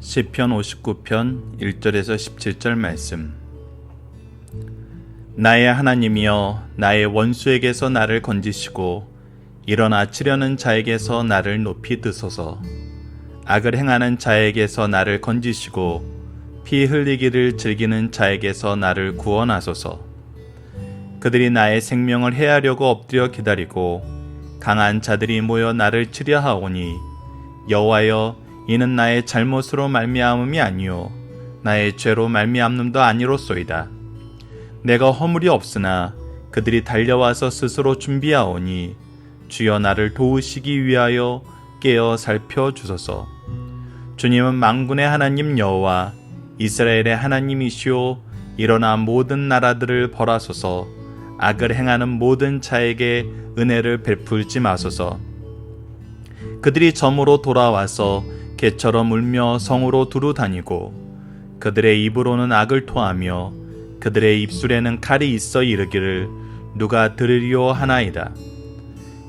시편 59편 1절에서 17절 말씀. 나의 하나님이여, 나의 원수에게서 나를 건지시고 일어나 치려는 자에게서 나를 높이 드소서. 악을 행하는 자에게서 나를 건지시고 피 흘리기를 즐기는 자에게서 나를 구원하소서. 그들이 나의 생명을 해하려고 엎드려 기다리고 강한 자들이 모여 나를 치려 하오니, 여호와여, 이는 나의 잘못으로 말미암음이 아니요 나의 죄로 말미암음도 아니로소이다. 내가 허물이 없으나 그들이 달려와서 스스로 준비하오니, 주여 나를 도우시기 위하여 깨어 살펴주소서. 주님은 만군의 하나님 여호와 이스라엘의 하나님이시오, 일어나 모든 나라들을 벌하소서. 악을 행하는 모든 자에게 은혜를 베풀지 마소서. 그들이 점으로 돌아와서 개처럼 울며 성으로 두루 다니고 그들의 입으로는 악을 토하며 그들의 입술에는 칼이 있어 이르기를 누가 들으리오 하나이다.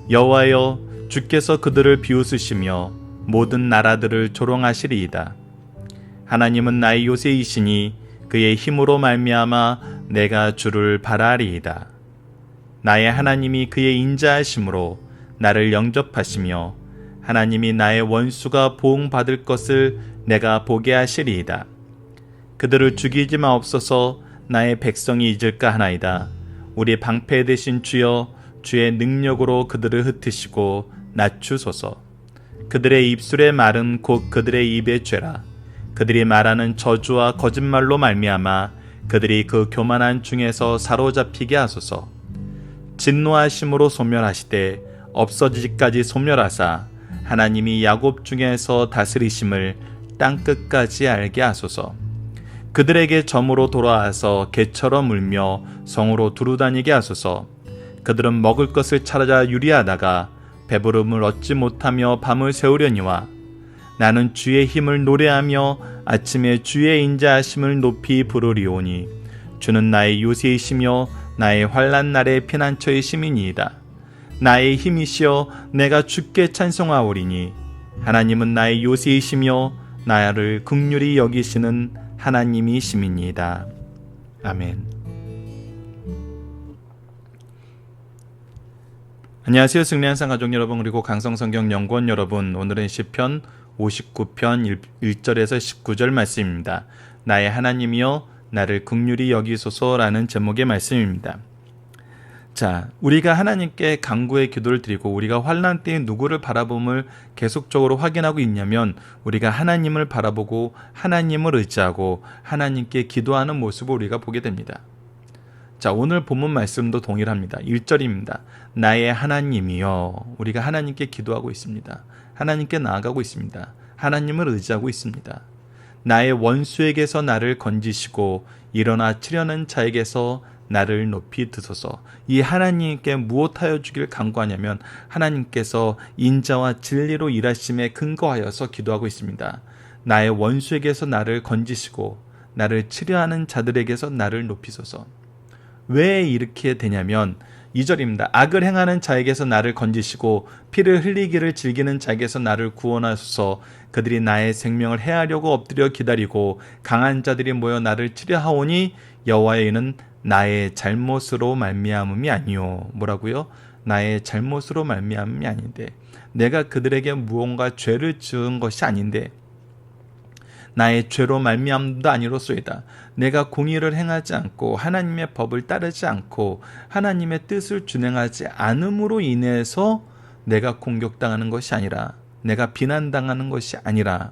여호와여, 주께서 그들을 비웃으시며 모든 나라들을 조롱하시리이다. 하나님은 나의 요새이시니 그의 힘으로 말미암아 내가 주를 바라리이다. 나의 하나님이 그의 인자하심으로 나를 영접하시며 하나님이 나의 원수가 보응받을 것을 내가 보게 하시리이다. 그들을 죽이지 마옵소서. 나의 백성이 잊을까 하나이다. 우리 방패 되신 주여, 주의 능력으로 그들을 흩으시고 낮추소서. 그들의 입술의 말은 곧 그들의 입의 죄라. 그들이 말하는 저주와 거짓말로 말미암아 그들이 그 교만한 중에서 사로잡히게 하소서. 진노하심으로 소멸하시되 없어지기까지 소멸하사 하나님이 야곱 중에서 다스리심을 땅끝까지 알게 하소서. 그들에게 점으로 돌아와서 개처럼 울며 성으로 두루다니게 하소서. 그들은 먹을 것을 찾아 유리하다가 배부름을 얻지 못하며 밤을 새우려니와, 나는 주의 힘을 노래하며 아침에 주의 인자하심을 높이 부르리오니, 주는 나의 요새이시며 나의 환난 날의 피난처의 시민이이다. 나의 힘이시여, 내가 주께 찬송하오리니, 하나님은 나의 요새이시며 나를 긍휼히 여기시는 하나님이시니이다. 아멘. 안녕하세요, 승리한상 가족 여러분, 그리고 강성성경연구원 여러분. 오늘은 시편 59편 1절에서 19절 말씀입니다. 나의 하나님이여, 나를 긍휼히 여기소서라는 제목의 말씀입니다. 자, 우리가 하나님께 간구의 기도를 드리고 우리가 환난 때에 누구를 바라봄을 계속적으로 확인하고 있냐면, 우리가 하나님을 바라보고 하나님을 의지하고 하나님께 기도하는 모습을 우리가 보게 됩니다. 자, 오늘 본문 말씀도 동일합니다. 1절입니다. 나의 하나님이여. 우리가 하나님께 기도하고 있습니다. 하나님께 나아가고 있습니다. 하나님을 의지하고 있습니다. 나의 원수에게서 나를 건지시고 일어나 치려는 자에게서 나를 높이 드소서. 이 하나님께 무엇하여 주길 간구하냐면, 하나님께서 인자와 진리로 일하심에 근거하여서 기도하고 있습니다. 나의 원수에게서 나를 건지시고 나를 치려하는 자들에게서 나를 높이소서. 왜 이렇게 되냐면 2절입니다. 악을 행하는 자에게서 나를 건지시고 피를 흘리기를 즐기는 자에게서 나를 구원하소서. 그들이 나의 생명을 해하려고 엎드려 기다리고 강한 자들이 모여 나를 치려 하오니, 여호와의 이는 나의 잘못으로 말미암음이 아니요. 뭐라고요? 나의 잘못으로 말미암음이 아닌데, 내가 그들에게 무언가 죄를 지은 것이 아닌데 나의 죄로 말미암음도 아니로소이다. 내가 공의를 행하지 않고 하나님의 법을 따르지 않고 하나님의 뜻을 준행하지 않음으로 인해서 내가 공격당하는 것이 아니라, 내가 비난당하는 것이 아니라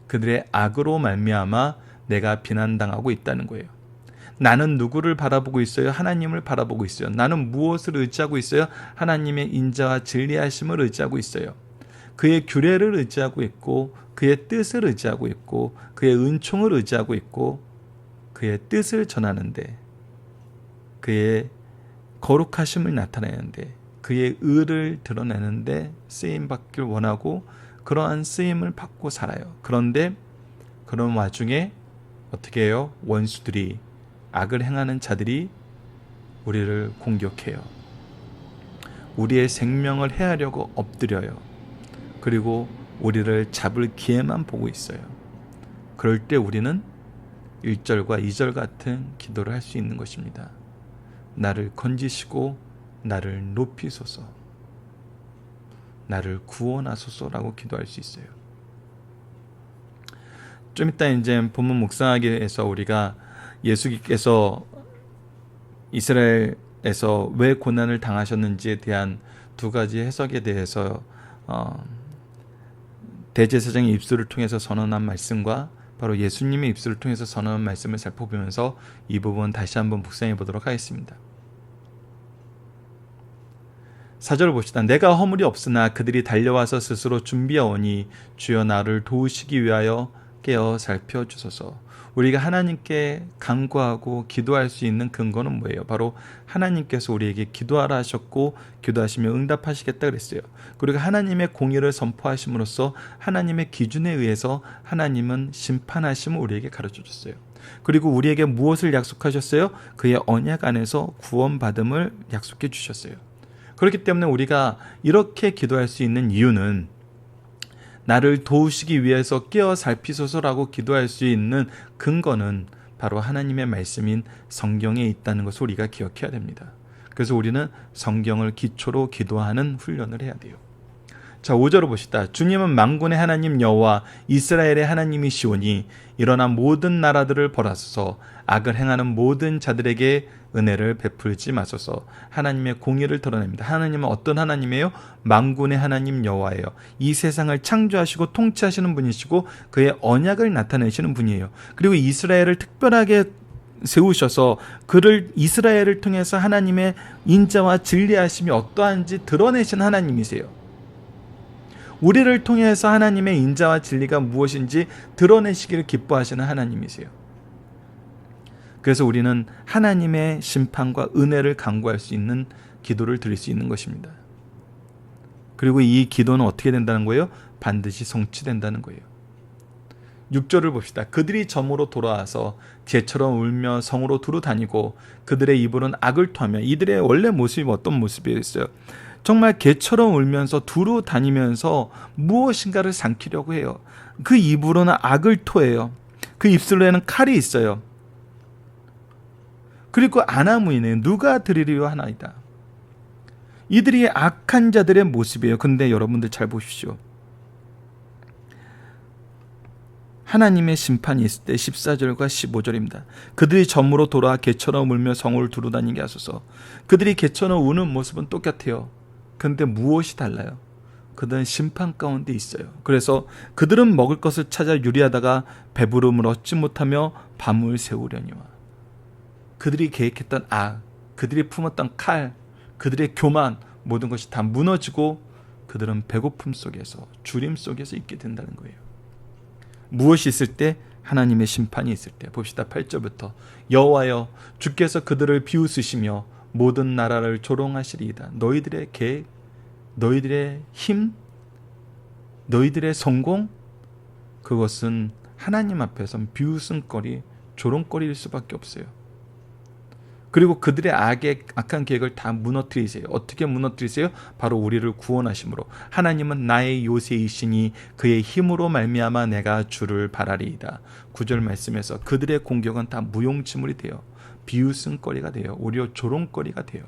그들의 악으로 말미암아 내가 비난당하고 있다는 거예요. 나는 누구를 바라보고 있어요? 하나님을 바라보고 있어요. 나는 무엇을 의지하고 있어요? 하나님의 인자와 진리하심을 의지하고 있어요. 그의 규례를 의지하고 있고 그의 뜻을 의지하고 있고 그의 은총을 의지하고 있고 그의 뜻을 전하는데, 그의 거룩하심을 나타내는데, 그의 의를 드러내는데 쓰임받길 원하고 그러한 쓰임을 받고 살아요. 그런데 그런 와중에 어떻게 해요? 원수들이, 악을 행하는 자들이 우리를 공격해요. 우리의 생명을 해하려고 엎드려요. 그리고 우리를 잡을 기회만 보고 있어요. 그럴 때 우리는 1절과 2절 같은 기도를 할 수 있는 것입니다. 나를 건지시고 나를 높이소서, 나를 구원하소서라고 기도할 수 있어요. 좀 이따 이제 본문 묵상하기 위해서 우리가 예수께서 이스라엘에서 왜 고난을 당하셨는지에 대한 두 가지 해석에 대해서 대제사장의 입술을 통해서 선언한 말씀과 바로 예수님의 입술을 통해서 선언한 말씀을 살펴보면서 이 부분 다시 한번 묵상해 보도록 하겠습니다. 4절을 봅시다. 내가 허물이 없으나 그들이 달려와서 스스로 준비하오니 주여 나를 도우시기 위하여 깨어 살펴주소서. 우리가 하나님께 간구하고 기도할 수 있는 근거는 뭐예요? 바로 하나님께서 우리에게 기도하라 하셨고 기도하시면 응답하시겠다 그랬어요. 그리고 하나님의 공의를 선포하심으로써 하나님의 기준에 의해서 하나님은 심판하심을 우리에게 가르쳐 줬어요. 그리고 우리에게 무엇을 약속하셨어요? 그의 언약 안에서 구원받음을 약속해 주셨어요. 그렇기 때문에 우리가 이렇게 기도할 수 있는 이유는 나를 도우시기 위해서 깨어 살피소서라고 기도할 수 있는 근거는 바로 하나님의 말씀인 성경에 있다는 것을 우리가 기억해야 됩니다. 그래서 우리는 성경을 기초로 기도하는 훈련을 해야 돼요. 자, 5절을 보시다. 주님은 만군의 하나님 여호와 이스라엘의 하나님이시오니 일어나 모든 나라들을 벌하소서. 악을 행하는 모든 자들에게 은혜를 베풀지 마소서. 하나님의 공의를 드러냅니다. 하나님은 어떤 하나님이에요? 만군의 하나님 여호와예요. 이 세상을 창조하시고 통치하시는 분이시고 그의 언약을 나타내시는 분이에요. 그리고 이스라엘을 특별하게 세우셔서 그를 이스라엘을 통해서 하나님의 인자와 진리하심이 어떠한지 드러내신 하나님이세요. 우리를 통해서 하나님의 인자와 진리가 무엇인지 드러내시기를 기뻐하시는 하나님이세요. 그래서 우리는 하나님의 심판과 은혜를 간구할 수 있는 기도를 드릴 수 있는 것입니다. 그리고 이 기도는 어떻게 된다는 거예요? 반드시 성취된다는 거예요. 6절을 봅시다. 그들이 점으로 돌아와서 개처럼 울며 성으로 두루 다니고 그들의 입으로는 악을 토하며. 이들의 원래 모습이 어떤 모습이었어요? 정말 개처럼 울면서 두루 다니면서 무엇인가를 삼키려고 해요. 그 입으로는 악을 토해요. 그 입술에는 칼이 있어요. 그리고 아나무인은 누가 드리려 하나이다. 이들이 악한 자들의 모습이에요. 근데 여러분들 잘 보십시오. 하나님의 심판이 있을 때 14절과 15절입니다. 그들이 점으로 돌아 개처럼 울며 성을 두루 다니게 하소서. 그들이 개처럼 우는 모습은 똑같아요. 그런데 무엇이 달라요? 그들은 심판 가운데 있어요. 그래서 그들은 먹을 것을 찾아 유리하다가 배부름을 얻지 못하며 밤을 새우려니와. 그들이 계획했던 악, 그들이 품었던 칼, 그들의 교만, 모든 것이 다 무너지고 그들은 배고픔 속에서, 주림 속에서 있게 된다는 거예요. 무엇이 있을 때? 하나님의 심판이 있을 때. 봅시다. 8절부터 여호와여 주께서 그들을 비웃으시며 모든 나라를 조롱하시리이다. 너희들의 계획, 너희들의 힘, 너희들의 성공, 그것은 하나님 앞에서는 비웃음거리, 조롱거리일 수밖에 없어요. 그리고 그들의 악한 계획을 다 무너뜨리세요. 어떻게 무너뜨리세요? 바로 우리를 구원하심으로. 하나님은 나의 요새이시니 그의 힘으로 말미암아 내가 주를 바라리이다. 9절 말씀에서 그들의 공격은 다 무용지물이 돼요. 비웃음거리가 돼요. 오히려 조롱거리가 돼요.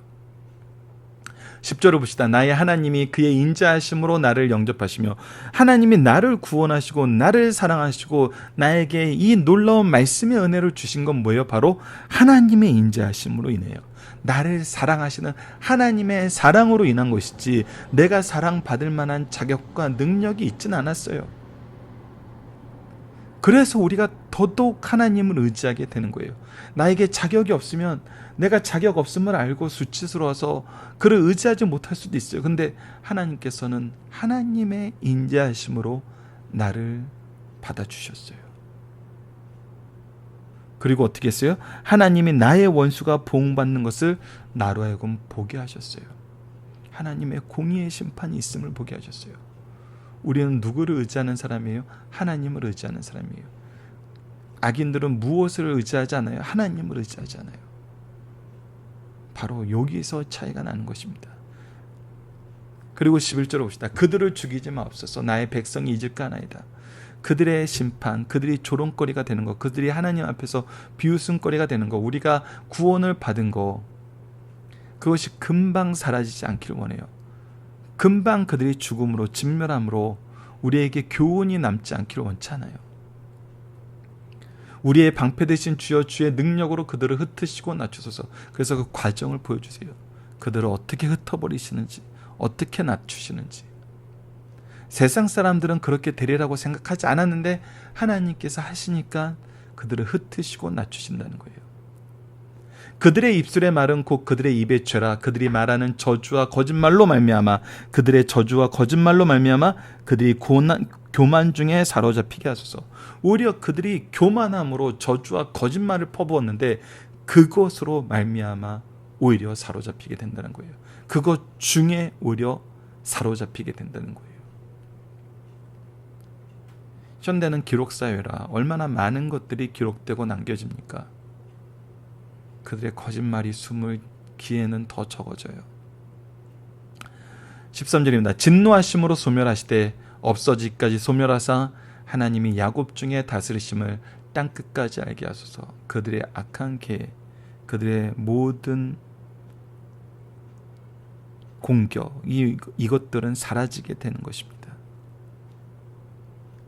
10절을 봅시다. 나의 하나님이 그의 인자하심으로 나를 영접하시며. 하나님이 나를 구원하시고 나를 사랑하시고 나에게 이 놀라운 말씀의 은혜를 주신 건 뭐예요? 바로 하나님의 인자하심으로 인해요. 나를 사랑하시는 하나님의 사랑으로 인한 것이지 내가 사랑받을 만한 자격과 능력이 있진 않았어요. 그래서 우리가 더더욱 하나님을 의지하게 되는 거예요. 나에게 자격이 없으면 내가 자격 없음을 알고 수치스러워서 그를 의지하지 못할 수도 있어요. 근데 하나님께서는 하나님의 인자하심으로 나를 받아주셨어요. 그리고 어떻게 했어요? 하나님이 나의 원수가 보응받는 것을 나로 하여금 보게 하셨어요. 하나님의 공의의 심판이 있음을 보게 하셨어요. 우리는 누구를 의지하는 사람이에요? 하나님을 의지하는 사람이에요. 악인들은 무엇을 의지하지 않아요? 하나님을 의지하지 않아요. 바로 여기서 차이가 나는 것입니다. 그리고 11절을 봅시다. 그들을 죽이지 마옵소서. 나의 백성이 잊을까 하나이다. 그들의 심판, 그들이 조롱거리가 되는 것, 그들이 하나님 앞에서 비웃음거리가 되는 것, 우리가 구원을 받은 것, 그것이 금방 사라지지 않기를 원해요. 금방 그들이 죽음으로 진멸함으로 우리에게 교훈이 남지 않기를 원치 않아요. 우리의 방패 되신 주여, 주의 능력으로 그들을 흩으시고 낮추소서. 그래서 그 과정을 보여주세요. 그들을 어떻게 흩어버리시는지, 어떻게 낮추시는지. 세상 사람들은 그렇게 되리라고 생각하지 않았는데 하나님께서 하시니까 그들을 흩으시고 낮추신다는 거예요. 그들의 입술의 말은 곧 그들의 입의 죄라. 그들이 말하는 저주와 거짓말로 말미암아, 그들의 저주와 거짓말로 말미암아 그들이 교만 중에 사로잡히게 하소서. 오히려 그들이 교만함으로 저주와 거짓말을 퍼부었는데 그것으로 말미암아 오히려 사로잡히게 된다는 거예요. 그것 중에 오히려 사로잡히게 된다는 거예요. 현대는 기록사회라 얼마나 많은 것들이 기록되고 남겨집니까? 그들의 거짓말이 숨을 기회는 더 적어져요. 13절입니다. 진노하심으로 소멸하시되 없어지기까지 소멸하사 하나님이 야곱 중에 다스리심을 땅끝까지 알게 하소서. 그들의 악한 계획, 그들의 모든 공격, 이것들은 사라지게 되는 것입니다.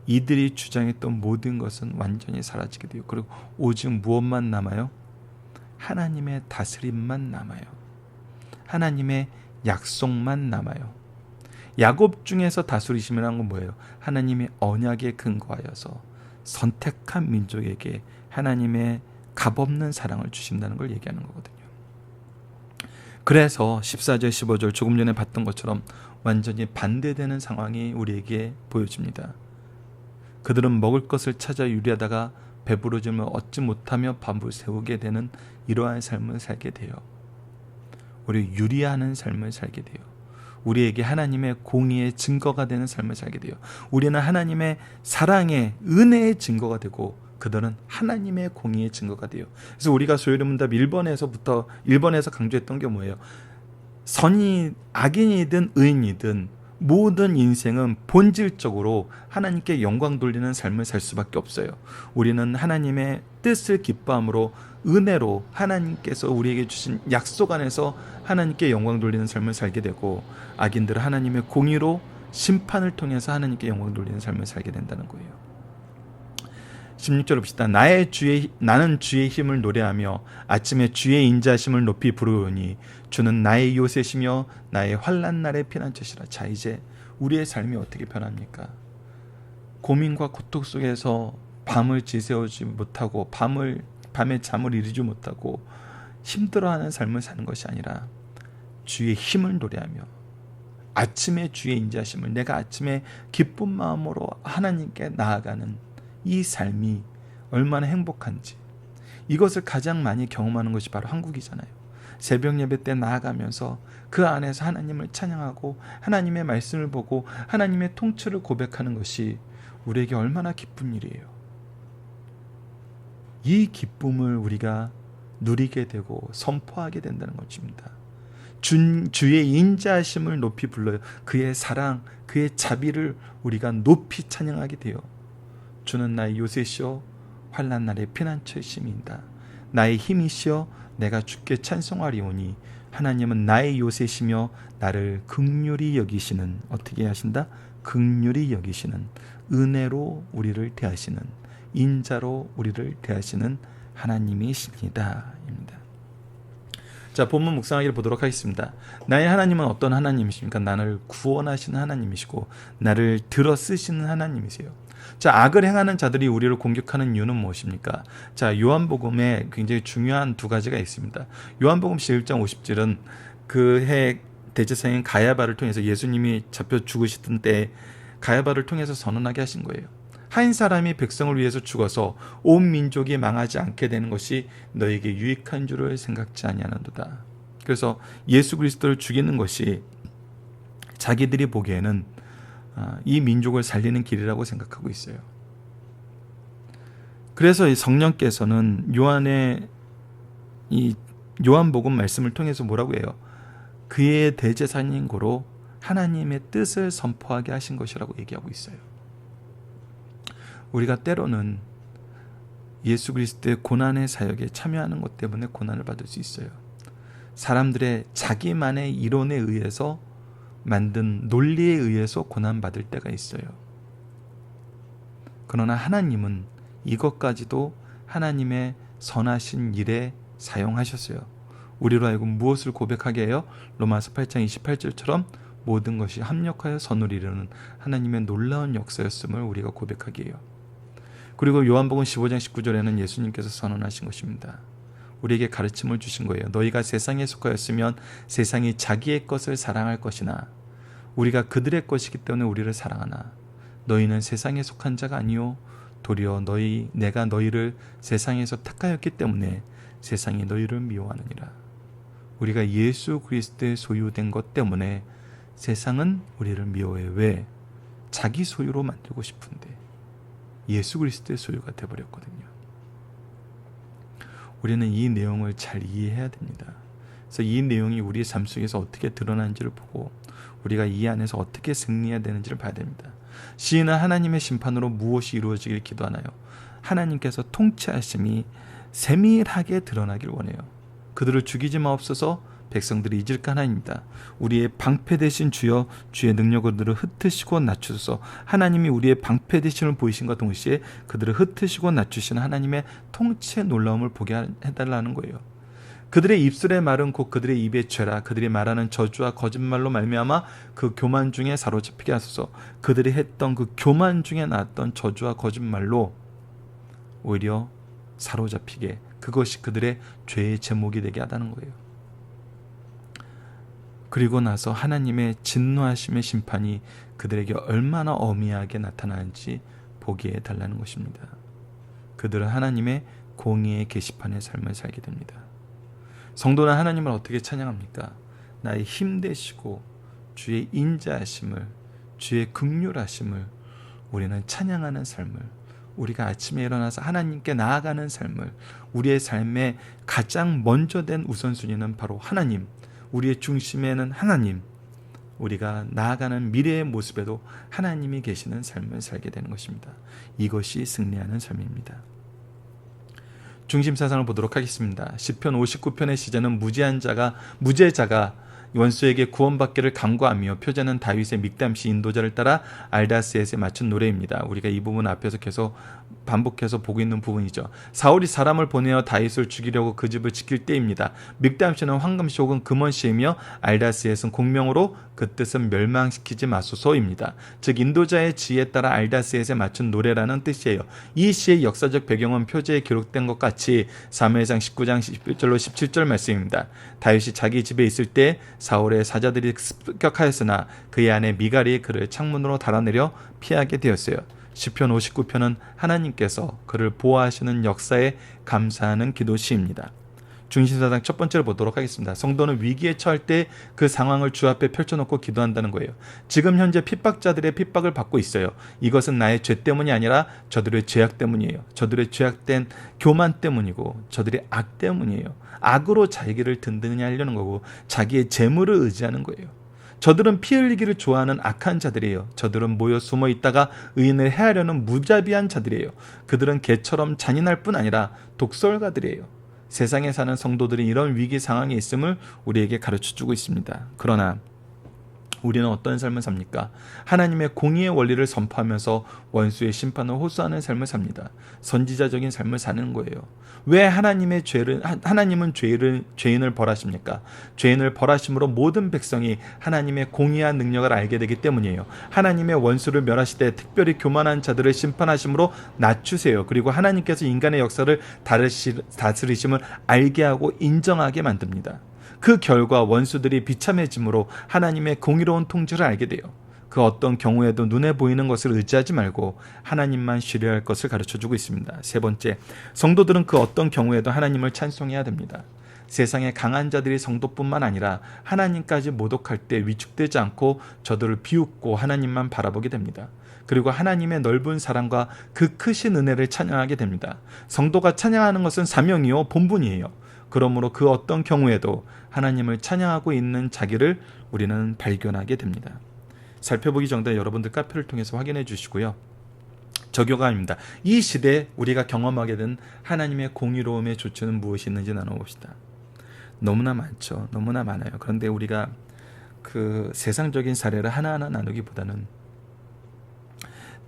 이들이 주장했던 모든 것은 완전히 사라지게 돼요. 그리고 오직 무엇만 남아요? 하나님의 다스림만 남아요. 하나님의 약속만 남아요. 야곱 중에서 다스리심이라는 건 뭐예요? 하나님의 언약에 근거하여서 선택한 민족에게 하나님의 값없는 사랑을 주신다는 걸 얘기하는 거거든요. 그래서 14절 15절 조금 전에 봤던 것처럼 완전히 반대되는 상황이 우리에게 보여집니다. 그들은 먹을 것을 찾아 유리하다가 배부르짐을 얻지 못하며 밤을 새우게 되는 이러한 삶을 살게 돼요. 우리 유리하는 삶을 살게 돼요. 우리에게 하나님의 공의의 증거가 되는 삶을 살게 돼요. 우리는 하나님의 사랑의 은혜의 증거가 되고 그들은 하나님의 공의의 증거가 돼요. 그래서 우리가 소요리문답 1번에서 강조했던 게 뭐예요? 선이 악인이든 의인이든 모든 인생은 본질적으로 하나님께 영광 돌리는 삶을 살 수밖에 없어요. 우리는 하나님의 뜻을 기뻐함으로 은혜로 하나님께서 우리에게 주신 약속 안에서 하나님께 영광 돌리는 삶을 살게 되고, 악인들은 하나님의 공의로 심판을 통해서 하나님께 영광 돌리는 삶을 살게 된다는 거예요. 16절 봅시다. 나는 주의 힘을 노래하며 아침에 주의 인자심을 높이 부르오니 주는 나의 요새시며 나의 환난 날의 피난처시라. 자, 이제 우리의 삶이 어떻게 변합니까? 고민과 고통 속에서 밤을 지새우지 못하고 밤에 잠을 이루지 못하고 힘들어하는 삶을 사는 것이 아니라 주의 힘을 노래하며 아침에 주의 인자심을, 내가 아침에 기쁜 마음으로 하나님께 나아가는 이 삶이 얼마나 행복한지, 이것을 가장 많이 경험하는 것이 바로 한국이잖아요. 새벽 예배 때 나아가면서 그 안에서 하나님을 찬양하고 하나님의 말씀을 보고 하나님의 통치를 고백하는 것이 우리에게 얼마나 기쁜 일이에요. 이 기쁨을 우리가 누리게 되고 선포하게 된다는 것입니다. 주의 인자하심을 높이 불러요. 그의 사랑, 그의 자비를 우리가 높이 찬양하게 돼요. 주는 나의 요새시여 환난 날의 피난처이심이다. 나의 힘이시여 내가 주께 찬송하리오니 하나님은 나의 요새시며 나를 긍휼히 여기시는, 어떻게 하신다? 긍휼히 여기시는, 은혜로 우리를 대하시는, 인자로 우리를 대하시는 하나님이십니다. 입니다. 자, 본문 묵상하기를 보도록 하겠습니다. 나의 하나님은 어떤 하나님이십니까? 나를 구원하시는 하나님이시고 나를 들어 쓰시는 하나님이세요. 자, 악을 행하는 자들이 우리를 공격하는 이유는 무엇입니까? 자, 요한복음에 굉장히 중요한 두 가지가 있습니다. 요한복음 11장 50절은 그 해 대제사장인 가야바를 통해서 예수님이 잡혀 죽으시던 때 가야바를 통해서 선언하게 하신 거예요. 한 사람이 백성을 위해서 죽어서 온 민족이 망하지 않게 되는 것이 너에게 유익한 줄을 생각지 아니하는도다. 그래서 예수 그리스도를 죽이는 것이 자기들이 보기에는 이 민족을 살리는 길이라고 생각하고 있어요. 그래서 성령께서는 이 요한복음 말씀을 통해서 뭐라고 해요? 그의 대제사장인 고로 하나님의 뜻을 선포하게 하신 것이라고 얘기하고 있어요. 우리가 때로는 예수 그리스도의 고난의 사역에 참여하는 것 때문에 고난을 받을 수 있어요. 사람들의 자기만의 이론에 의해서 만든 논리에 의해서 고난받을 때가 있어요. 그러나 하나님은 이것까지도 하나님의 선하신 일에 사용하셨어요. 우리로 하여금 무엇을 고백하게 해요? 로마서 8장 28절처럼 모든 것이 합력하여 선을 이루는 하나님의 놀라운 역사였음을 우리가 고백하게 해요. 그리고 요한복음 15장 19절에는 예수님께서 선언하신 것입니다. 우리에게 가르침을 주신 거예요. 너희가 세상에 속하였으면 세상이 자기의 것을 사랑할 것이나 우리가 그들의 것이기 때문에 우리를 사랑하나 너희는 세상에 속한 자가 아니요 도리어 내가 너희를 세상에서 택하였기 때문에 세상이 너희를 미워하느니라. 우리가 예수 그리스도의 소유된 것 때문에 세상은 우리를 미워해. 왜? 자기 소유로 만들고 싶은데 예수 그리스도의 소유가 되어버렸거든요. 우리는 이 내용을 잘 이해해야 됩니다. 그래서 이 내용이 우리의 삶 속에서 어떻게 드러나는지를 보고 우리가 이 안에서 어떻게 승리해야 되는지를 봐야 됩니다. 시인은 하나님의 심판으로 무엇이 이루어지길 기도하나요? 하나님께서 통치하심이 세밀하게 드러나길 원해요. 그들을 죽이지 마옵소서. 백성들이 잊을까 하나입니다. 우리의 방패 되신 주여, 주의 능력으로 그들을 흩으시고 낮추소서. 하나님이 우리의 방패 되심을 보이신과 동시에 그들을 흩으시고 낮추시는 하나님의 통치의 놀라움을 보게 해달라는 거예요. 그들의 입술의 말은 곧 그들의 입의 죄라. 그들이 말하는 저주와 거짓말로 말미암아 그 교만 중에 사로잡히게 하소서. 그들이 했던 그 교만 중에 나왔던 저주와 거짓말로 오히려 사로잡히게, 그것이 그들의 죄의 제목이 되게 하다는 거예요. 그리고 나서 하나님의 진노하심의 심판이 그들에게 얼마나 엄미하게 나타나는지 보게 해달라는 것입니다. 그들은 하나님의 공의의 게시판의 삶을 살게 됩니다. 성도는 하나님을 어떻게 찬양합니까? 나의 힘 되시고 주의 인자하심을, 주의 긍휼하심을 우리는 찬양하는 삶을, 우리가 아침에 일어나서 하나님께 나아가는 삶을, 우리의 삶의 가장 먼저 된 우선순위는 바로 하나님, 우리의 중심에는 하나님, 우리가 나아가는 미래의 모습에도 하나님이 계시는 삶을 살게 되는 것입니다. 이것이 승리하는 삶입니다. 중심 사상을 보도록 하겠습니다. 시편 59편의 시제는 무죄자가 원수에게 구원받기를 간구하며, 표제는 다윗의 믹담시 인도자를 따라 알다스에게 맞춘 노래입니다. 우리가 이 부분 앞에서 계속 반복해서 보고 있는 부분이죠. 사울이 사람을 보내어 다윗을 죽이려고 그 집을 지킬 때입니다. 믹담시는 황금시 혹은 금원시이며 알다스에서는 공명으로 그 뜻은 멸망시키지 마소서입니다. 즉 인도자의 지혜에 따라 알다스에게 맞춘 노래라는 뜻이에요. 이 시의 역사적 배경은 표제에 기록된 것 같이 사무엘상 19장 11절로 17절 말씀입니다. 다윗이 자기 집에 있을 때 사울의 사자들이 습격하였으나 그의 아내 미갈이 그를 창문으로 달아내려 피하게 되었어요. 시편 59편은 하나님께서 그를 보호하시는 역사에 감사하는 기도시입니다. 중심사상 첫 번째로 보도록 하겠습니다. 성도는 위기에 처할 때 그 상황을 주 앞에 펼쳐놓고 기도한다는 거예요. 지금 현재 핍박자들의 핍박을 받고 있어요. 이것은 나의 죄 때문이 아니라 저들의 죄악 때문이에요. 저들의 죄악된 교만 때문이고 저들의 악 때문이에요. 악으로 자기를 든든히 하려는 거고 자기의 재물을 의지하는 거예요. 저들은 피 흘리기를 좋아하는 악한 자들이에요. 저들은 모여 숨어 있다가 의인을 해하려는 무자비한 자들이에요. 그들은 개처럼 잔인할 뿐 아니라 독설가들이에요. 세상에 사는 성도들이 이런 위기 상황에 있음을 우리에게 가르쳐주고 있습니다. 그러나 우리는 어떤 삶을 삽니까? 하나님의 공의의 원리를 선포하면서 원수의 심판을 호소하는 삶을 삽니다. 선지자적인 삶을 사는 거예요. 왜 하나님은 죄인을 벌하십니까? 죄인을 벌하심으로 모든 백성이 하나님의 공의한 능력을 알게 되기 때문이에요. 하나님의 원수를 멸하시되 특별히 교만한 자들을 심판하심으로 낮추세요. 그리고 하나님께서 인간의 역사를 다스리심을 알게 하고 인정하게 만듭니다. 그 결과 원수들이 비참해짐으로 하나님의 공의로운 통치를 알게 돼요. 그 어떤 경우에도 눈에 보이는 것을 의지하지 말고 하나님만 신뢰할 것을 가르쳐주고 있습니다. 세 번째, 성도들은 그 어떤 경우에도 하나님을 찬송해야 됩니다. 세상의 강한 자들이 성도뿐만 아니라 하나님까지 모독할 때 위축되지 않고 저들을 비웃고 하나님만 바라보게 됩니다. 그리고 하나님의 넓은 사랑과 그 크신 은혜를 찬양하게 됩니다. 성도가 찬양하는 것은 사명이요 본분이에요. 그러므로 그 어떤 경우에도 하나님을 찬양하고 있는 자기를 우리는 발견하게 됩니다. 살펴보기 전에 여러분들 카페를 통해서 확인해 주시고요. 저교감입니다. 이 시대에 우리가 경험하게 된 하나님의 공의로움의 조치는 무엇이 있는지 나눠봅시다. 너무나 많죠. 너무나 많아요. 그런데 우리가 그 세상적인 사례를 하나하나 나누기보다는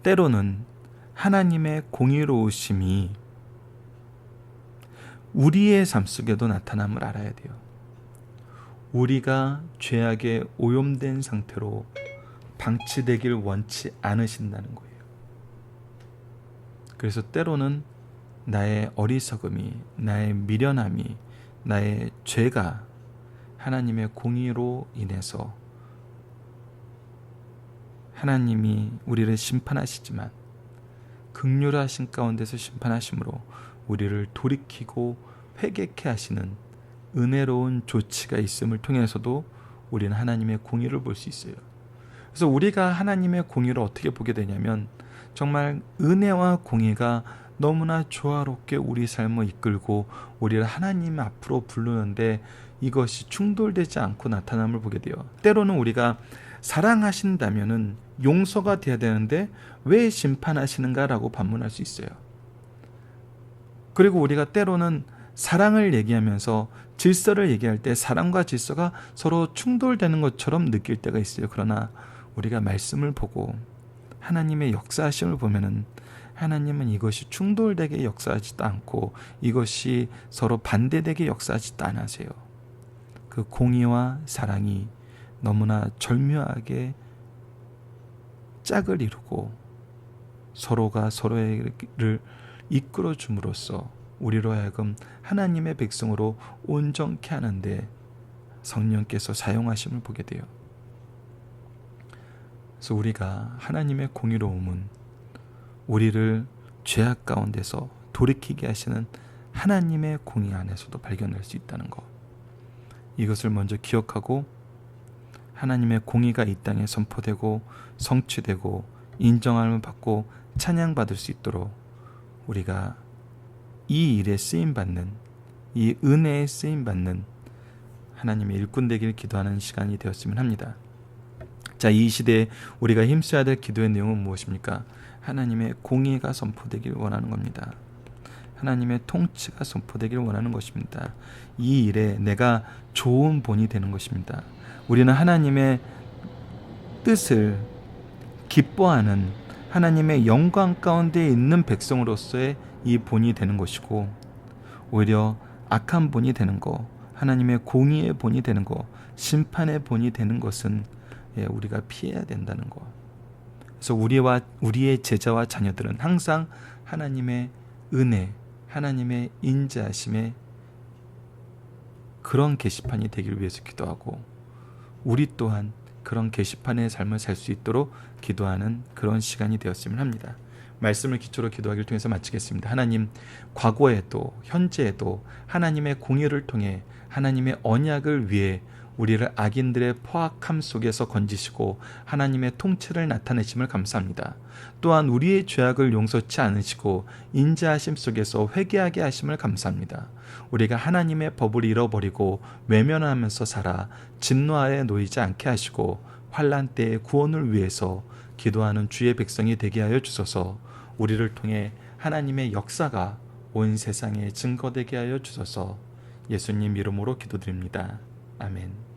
때로는 하나님의 공의로우심이 우리의 삶 속에도 나타남을 알아야 돼요. 우리가 죄악에 오염된 상태로 방치되길 원치 않으신다는 거예요. 그래서 때로는 나의 어리석음이, 나의 미련함이, 나의 죄가 하나님의 공의로 인해서 하나님이 우리를 심판하시지만 긍휼하신 가운데서 심판하심으로 우리를 돌이키고 회개케 하시는 은혜로운 조치가 있음을 통해서도 우리는 하나님의 공의를 볼 수 있어요. 그래서 우리가 하나님의 공의를 어떻게 보게 되냐면 정말 은혜와 공의가 너무나 조화롭게 우리 삶을 이끌고 우리를 하나님 앞으로 부르는데 이것이 충돌되지 않고 나타남을 보게 돼요. 때로는 우리가 사랑하신다면은 용서가 돼야 되는데 왜 심판하시는가라고 반문할 수 있어요. 그리고 우리가 때로는 사랑을 얘기하면서 질서를 얘기할 때 사랑과 질서가 서로 충돌되는 것처럼 느낄 때가 있어요. 그러나 우리가 말씀을 보고 하나님의 역사하심을 보면은 하나님은 이것이 충돌되게 역사하지도 않고 이것이 서로 반대되게 역사하지도 않으세요. 그 공의와 사랑이 너무나 절묘하게 짝을 이루고 서로가 서로를 이끌어 줌으로써 우리로 하여금 하나님의 백성으로 온전케 하는데 성령께서 사용하심을 보게 돼요. 그래서 우리가 하나님의 공의로움은 우리를 죄악 가운데서 돌이키게 하시는 하나님의 공의 안에서도 발견할 수 있다는 것. 이것을 먼저 기억하고 하나님의 공의가 이 땅에 선포되고 성취되고 인정함을 받고 찬양받을 수 있도록 우리가 이 일에 쓰임받는, 이 은혜에 쓰임받는 하나님의 일꾼 되길 기도하는 시간이 되었으면 합니다. 자, 이 시대에 우리가 힘써야 될 기도의 내용은 무엇입니까? 하나님의 공의가 선포되길 원하는 겁니다. 하나님의 통치가 선포되길 원하는 것입니다. 이 일에 내가 좋은 본이 되는 것입니다. 우리는 하나님의 뜻을 기뻐하는 하나님의 영광 가운데 있는 백성으로서의 이 본이 되는 것이고, 오히려 악한 본이 되는 것, 하나님의 공의의 본이 되는 것, 심판의 본이 되는 것은 우리가 피해야 된다는 것. 그래서 우리의 제자와 자녀들은 항상 하나님의 은혜, 하나님의 인자하심의 그런 게시판이 되길 위해서 기도하고, 우리 또한 그런 게시판의 삶을 살 수 있도록 기도하는 그런 시간이 되었으면 합니다. 말씀을 기초로 기도하기를 통해서 마치겠습니다. 하나님, 과거에도 현재에도 하나님의 공의를 통해 하나님의 언약을 위해 우리를 악인들의 포악함 속에서 건지시고 하나님의 통치를 나타내심을 감사합니다. 또한 우리의 죄악을 용서치 않으시고 인자하심 속에서 회개하게 하심을 감사합니다. 우리가 하나님의 법을 잃어버리고 외면하면서 살아 진노 아래 놓이지 않게 하시고 환난 때의 구원을 위해서 기도하는 주의 백성이 되게 하여 주소서. 우리를 통해 하나님의 역사가 온 세상에 증거되게 하여 주소서. 예수님 이름으로 기도드립니다. 아멘.